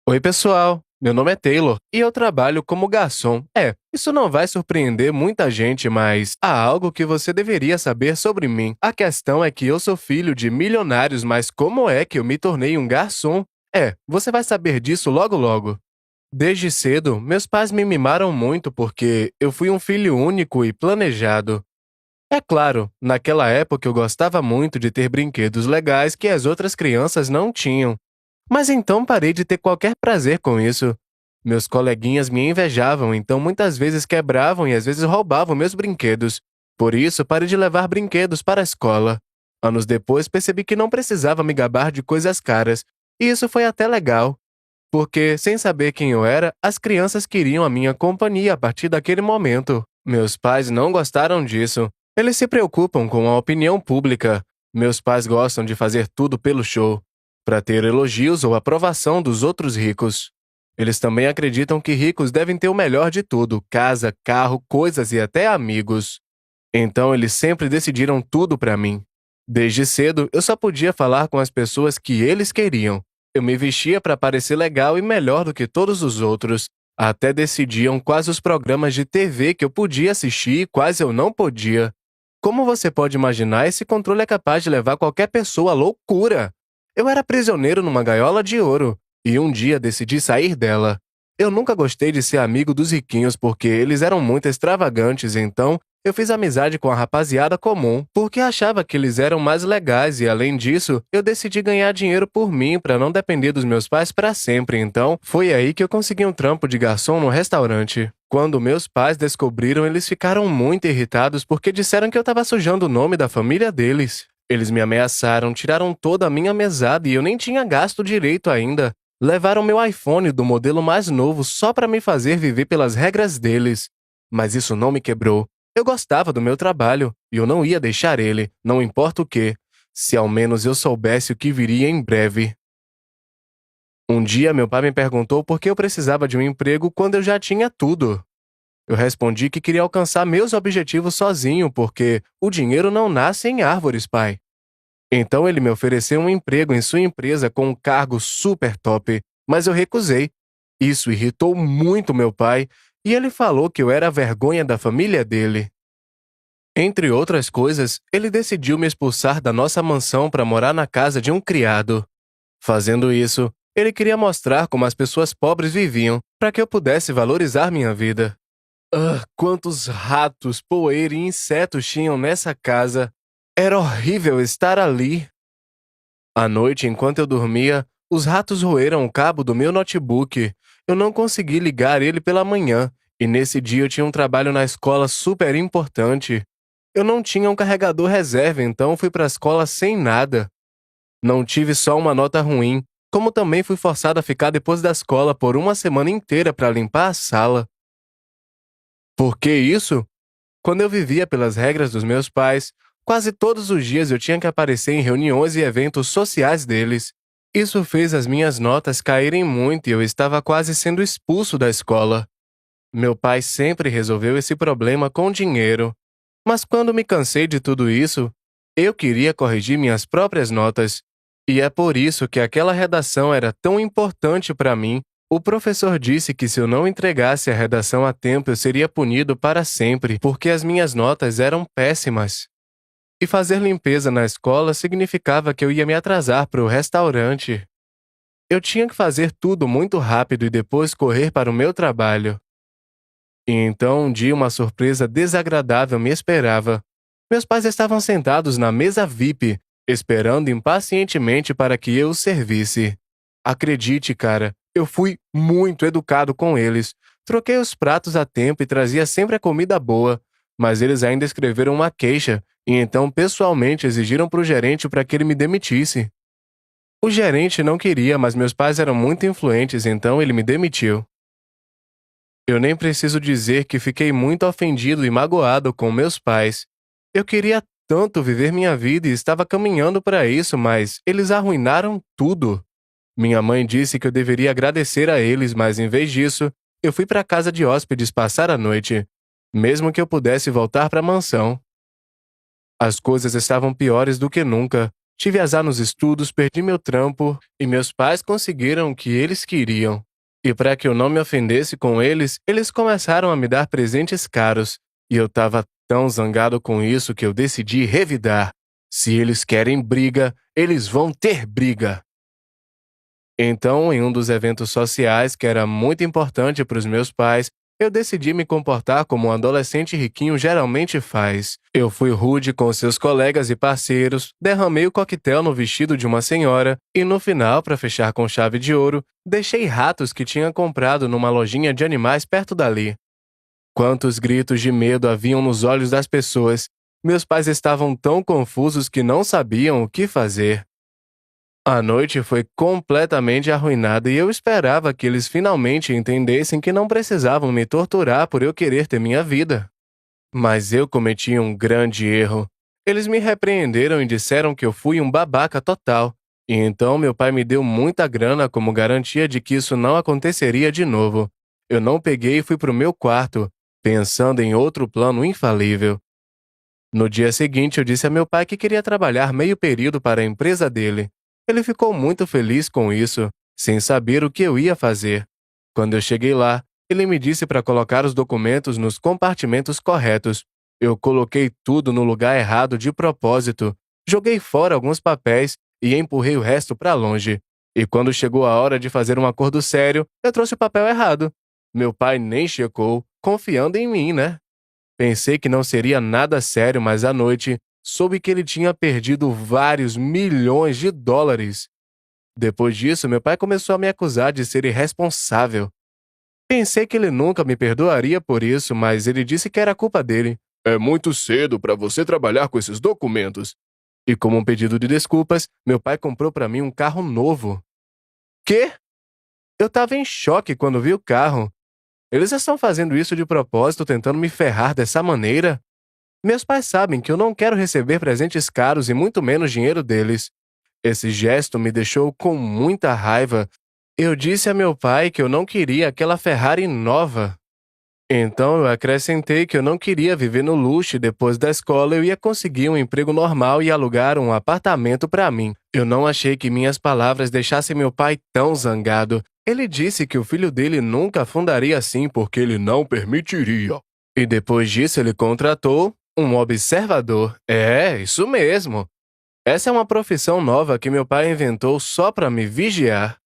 Oi, pessoal. Meu nome é Taylor e eu trabalho como garçom. Isso não vai surpreender muita gente, mas há algo que você deveria saber sobre mim. A questão é que eu sou filho de milionários, mas como é que eu me tornei um garçom? Você vai saber disso logo logo. Desde cedo, meus pais me mimaram muito porque eu fui um filho único e planejado. É claro, naquela época eu gostava muito de ter brinquedos legais que as outras crianças não tinham. Mas então parei de ter qualquer prazer com isso. Meus coleguinhas me invejavam, então muitas vezes quebravam e às vezes roubavam meus brinquedos. Por isso, parei de levar brinquedos para a escola. Anos depois, percebi que não precisava me gabar de coisas caras, e isso foi até legal, porque, sem saber quem eu era, as crianças queriam a minha companhia a partir daquele momento. Meus pais não gostaram disso. Eles se preocupam com a opinião pública. Meus pais gostam de fazer tudo pelo show, para ter elogios ou aprovação dos outros ricos. Eles também acreditam que ricos devem ter o melhor de tudo: casa, carro, coisas e até amigos. Então eles sempre decidiram tudo para mim. Desde cedo, eu só podia falar com as pessoas que eles queriam. Eu me vestia para parecer legal e melhor do que todos os outros. Até decidiam quais os programas de TV que eu podia assistir e quais eu não podia. Como você pode imaginar, esse controle é capaz de levar qualquer pessoa à loucura. Eu era prisioneiro numa gaiola de ouro, e um dia decidi sair dela. Eu nunca gostei de ser amigo dos riquinhos porque eles eram muito extravagantes, então eu fiz amizade com a rapaziada comum, porque achava que eles eram mais legais e, além disso, eu decidi ganhar dinheiro por mim para não depender dos meus pais para sempre. Então, foi aí que eu consegui um trampo de garçom no restaurante. Quando meus pais descobriram, eles ficaram muito irritados porque disseram que eu estava sujando o nome da família deles. Eles me ameaçaram, tiraram toda a minha mesada e eu nem tinha gasto direito ainda. Levaram meu iPhone do modelo mais novo só para me fazer viver pelas regras deles. Mas isso não me quebrou. Eu gostava do meu trabalho e eu não ia deixar ele, não importa o quê, se ao menos eu soubesse o que viria em breve. Um dia meu pai me perguntou por que eu precisava de um emprego quando eu já tinha tudo. Eu respondi que queria alcançar meus objetivos sozinho, porque o dinheiro não nasce em árvores, pai. Então ele me ofereceu um emprego em sua empresa com um cargo super top, mas eu recusei. Isso irritou muito meu pai e ele falou que eu era a vergonha da família dele. Entre outras coisas, ele decidiu me expulsar da nossa mansão para morar na casa de um criado. Fazendo isso, ele queria mostrar como as pessoas pobres viviam, para que eu pudesse valorizar minha vida. Quantos ratos, poeira e insetos tinham nessa casa! Era horrível estar ali. À noite, enquanto eu dormia, os ratos roeram o cabo do meu notebook. Eu não consegui ligar ele pela manhã, e nesse dia eu tinha um trabalho na escola super importante. Eu não tinha um carregador reserva, então fui para a escola sem nada. Não tive só uma nota ruim, como também fui forçado a ficar depois da escola por uma semana inteira para limpar a sala. Por que isso? Quando eu vivia pelas regras dos meus pais, quase todos os dias eu tinha que aparecer em reuniões e eventos sociais deles. Isso fez as minhas notas caírem muito e eu estava quase sendo expulso da escola. Meu pai sempre resolveu esse problema com dinheiro. Mas quando me cansei de tudo isso, eu queria corrigir minhas próprias notas. E é por isso que aquela redação era tão importante para mim. O professor disse que se eu não entregasse a redação a tempo, eu seria punido para sempre, porque as minhas notas eram péssimas. E fazer limpeza na escola significava que eu ia me atrasar para o restaurante. Eu tinha que fazer tudo muito rápido e depois correr para o meu trabalho. E então um dia uma surpresa desagradável me esperava. Meus pais estavam sentados na mesa VIP, esperando impacientemente para que eu os servisse. Acredite, cara, eu fui muito educado com eles. Troquei os pratos a tempo e trazia sempre a comida boa, mas eles ainda escreveram uma queixa e então pessoalmente exigiram para o gerente para que ele me demitisse. O gerente não queria, mas meus pais eram muito influentes, então ele me demitiu. Eu nem preciso dizer que fiquei muito ofendido e magoado com meus pais. Eu queria tanto viver minha vida e estava caminhando para isso, mas eles arruinaram tudo. Minha mãe disse que eu deveria agradecer a eles, mas em vez disso, eu fui para a casa de hóspedes passar a noite, mesmo que eu pudesse voltar para a mansão. As coisas estavam piores do que nunca. Tive azar nos estudos, perdi meu trampo e meus pais conseguiram o que eles queriam. E para que eu não me ofendesse com eles, eles começaram a me dar presentes caros. E eu tava tão zangado com isso que eu decidi revidar. Se eles querem briga, eles vão ter briga. Então, em um dos eventos sociais que era muito importante para os meus pais, eu decidi me comportar como um adolescente riquinho geralmente faz. Eu fui rude com seus colegas e parceiros, derramei o coquetel no vestido de uma senhora e no final, para fechar com chave de ouro, deixei ratos que tinha comprado numa lojinha de animais perto dali. Quantos gritos de medo haviam nos olhos das pessoas! Meus pais estavam tão confusos que não sabiam o que fazer. A noite foi completamente arruinada e eu esperava que eles finalmente entendessem que não precisavam me torturar por eu querer ter minha vida. Mas eu cometi um grande erro. Eles me repreenderam e disseram que eu fui um babaca total. E então meu pai me deu muita grana como garantia de que isso não aconteceria de novo. Eu não peguei e fui pro meu quarto, pensando em outro plano infalível. No dia seguinte eu disse a meu pai que queria trabalhar meio período para a empresa dele. Ele ficou muito feliz com isso, sem saber o que eu ia fazer. Quando eu cheguei lá, ele me disse para colocar os documentos nos compartimentos corretos. Eu coloquei tudo no lugar errado de propósito, joguei fora alguns papéis e empurrei o resto para longe. E quando chegou a hora de fazer um acordo sério, eu trouxe o papel errado. Meu pai nem checou, confiando em mim, né? Pensei que não seria nada sério, mas à noite, soube que ele tinha perdido vários milhões de dólares. Depois disso, meu pai começou a me acusar de ser irresponsável. Pensei que ele nunca me perdoaria por isso, mas ele disse que era culpa dele. É muito cedo para você trabalhar com esses documentos. E como um pedido de desculpas, meu pai comprou para mim um carro novo. Quê? Eu estava em choque quando vi o carro. Eles estão fazendo isso de propósito, tentando me ferrar dessa maneira? Meus pais sabem que eu não quero receber presentes caros e muito menos dinheiro deles. Esse gesto me deixou com muita raiva. Eu disse a meu pai que eu não queria aquela Ferrari nova. Então eu acrescentei que eu não queria viver no luxo e depois da escola eu ia conseguir um emprego normal e alugar um apartamento para mim. Eu não achei que minhas palavras deixassem meu pai tão zangado. Ele disse que o filho dele nunca fundaria assim porque ele não permitiria. E depois disso ele contratou um observador. É, isso mesmo. Essa é uma profissão nova que meu pai inventou só para me vigiar.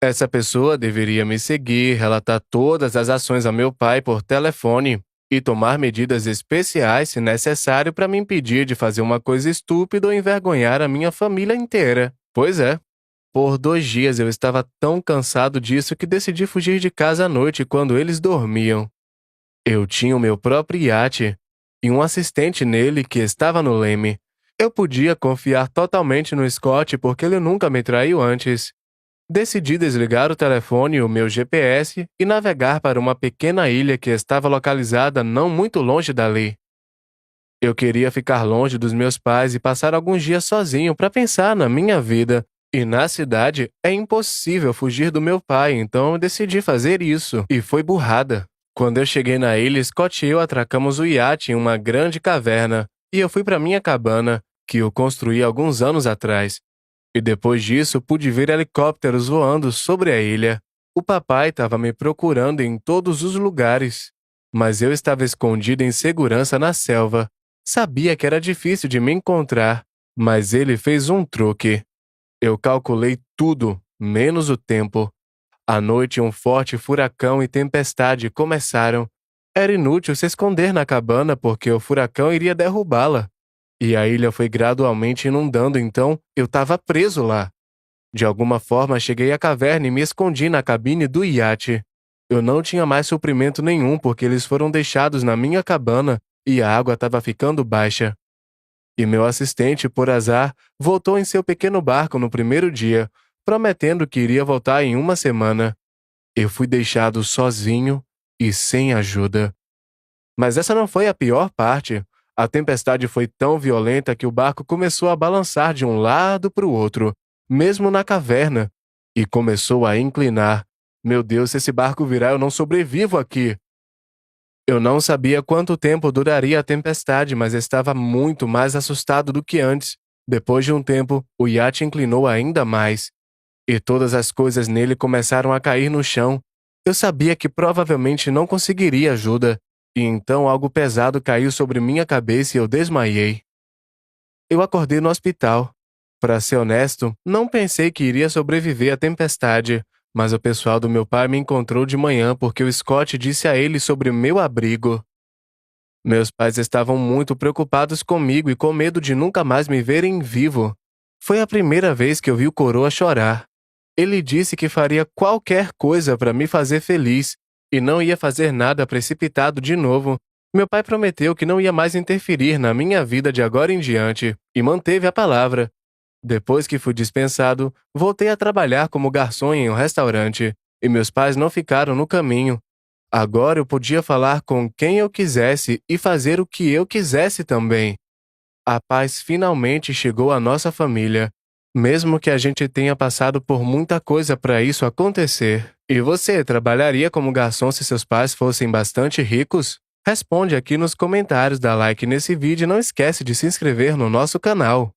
Essa pessoa deveria me seguir, relatar todas as ações a meu pai por telefone e tomar medidas especiais se necessário para me impedir de fazer uma coisa estúpida ou envergonhar a minha família inteira. Pois é. Por 2 dias eu estava tão cansado disso que decidi fugir de casa à noite quando eles dormiam. Eu tinha o meu próprio iate e um assistente nele que estava no leme. Eu podia confiar totalmente no Scott porque ele nunca me traiu antes. Decidi desligar o telefone e o meu GPS e navegar para uma pequena ilha que estava localizada não muito longe dali. Eu queria ficar longe dos meus pais e passar alguns dias sozinho para pensar na minha vida. E na cidade é impossível fugir do meu pai, então eu decidi fazer isso. E foi burrada. Quando eu cheguei na ilha, Scott e eu atracamos o iate em uma grande caverna e eu fui para minha cabana, que eu construí alguns anos atrás. E depois disso, pude ver helicópteros voando sobre a ilha. O papai estava me procurando em todos os lugares. Mas eu estava escondido em segurança na selva. Sabia que era difícil de me encontrar, mas ele fez um truque. Eu calculei tudo, menos o tempo. À noite, um forte furacão e tempestade começaram. Era inútil se esconder na cabana porque o furacão iria derrubá-la. E a ilha foi gradualmente inundando, então eu estava preso lá. De alguma forma, cheguei à caverna e me escondi na cabine do iate. Eu não tinha mais suprimento nenhum porque eles foram deixados na minha cabana e a água estava ficando baixa. E meu assistente, por azar, voltou em seu pequeno barco no primeiro dia, prometendo que iria voltar em uma semana. Eu fui deixado sozinho e sem ajuda. Mas essa não foi a pior parte. A tempestade foi tão violenta que o barco começou a balançar de um lado para o outro, mesmo na caverna, e começou a inclinar. Meu Deus, se esse barco virar, eu não sobrevivo aqui. Eu não sabia quanto tempo duraria a tempestade, mas estava muito mais assustado do que antes. Depois de um tempo, o iate inclinou ainda mais, e todas as coisas nele começaram a cair no chão. Eu sabia que provavelmente não conseguiria ajuda, e então algo pesado caiu sobre minha cabeça e eu desmaiei. Eu acordei no hospital. Para ser honesto, não pensei que iria sobreviver à tempestade, mas o pessoal do meu pai me encontrou de manhã porque o Scott disse a ele sobre o meu abrigo. Meus pais estavam muito preocupados comigo e com medo de nunca mais me verem vivo. Foi a primeira vez que eu vi o Coroa chorar. Ele disse que faria qualquer coisa para me fazer feliz e não ia fazer nada precipitado de novo. Meu pai prometeu que não ia mais interferir na minha vida de agora em diante e manteve a palavra. Depois que fui dispensado, voltei a trabalhar como garçom em um restaurante e meus pais não ficaram no caminho. Agora eu podia falar com quem eu quisesse e fazer o que eu quisesse também. A paz finalmente chegou à nossa família, mesmo que a gente tenha passado por muita coisa para isso acontecer. E você trabalharia como garçom se seus pais fossem bastante ricos? Responde aqui nos comentários, dá like nesse vídeo e não esquece de se inscrever no nosso canal.